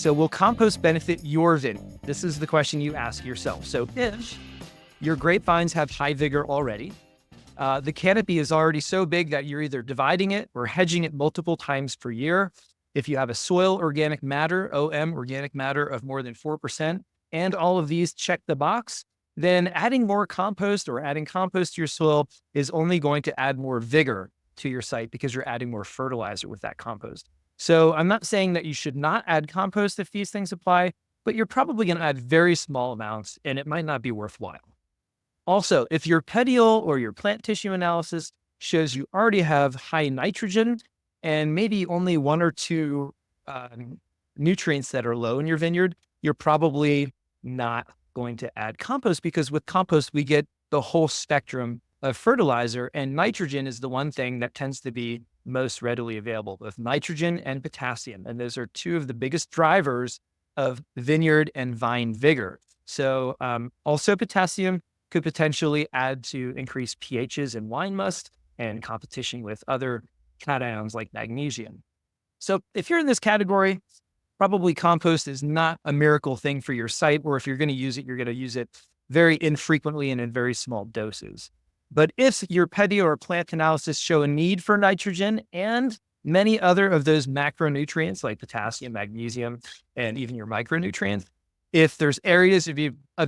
So will compost benefit your vineyard? This is the question you ask yourself. So if your grapevines have high vigor already, the canopy is already so big that you're either dividing it or hedging it multiple times per year. If you have a soil organic matter, organic matter of more than 4%, and all of these check the box, then adding more compost or adding compost to your soil is only going to add more vigor to your site because you're adding more fertilizer with that compost. So I'm not saying that you should not add compost if these things apply, but you're probably going to add very small amounts and it might not be worthwhile. Also, if your petiole or your plant tissue analysis shows you already have high nitrogen and maybe only one or two nutrients that are low in your vineyard, you're probably not going to add compost, because with compost, we get the whole spectrum of fertilizer, and nitrogen is the one thing that tends to be most readily available, both nitrogen and potassium. And those are two of the biggest drivers of vineyard and vine vigor. So also potassium could potentially add to increased pHs in wine must and competition with other cations like magnesium. So if you're in this category, probably compost is not a miracle thing for your site, or if you're going to use it, you're going to use it very infrequently and in very small doses. But if your petiole or plant analysis show a need for nitrogen and many other of those macronutrients like potassium, magnesium, and even your micronutrients, if there's areas of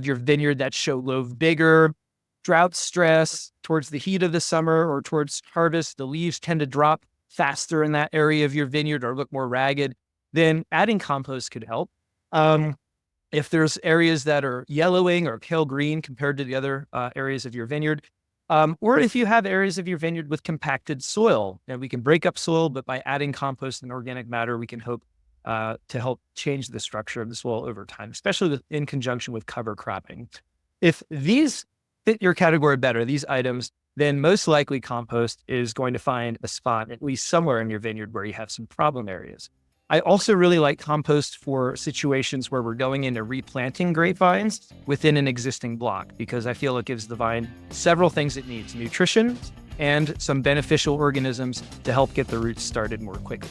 your vineyard that show low vigor, drought stress towards the heat of the summer or towards harvest, the leaves tend to drop faster in that area of your vineyard or look more ragged, then adding compost could help. If there's areas that are yellowing or pale green compared to the other areas of your vineyard, or if you have areas of your vineyard with compacted soil, and we can break up soil, but by adding compost and organic matter, we can hope to help change the structure of the soil over time, especially in conjunction with cover cropping. If these fit your category better, these items, then most likely compost is going to find a spot, at least somewhere in your vineyard, where you have some problem areas. I also really like compost for situations where we're going into replanting grapevines within an existing block, because I feel it gives the vine several things it needs: nutrition and some beneficial organisms to help get the roots started more quickly.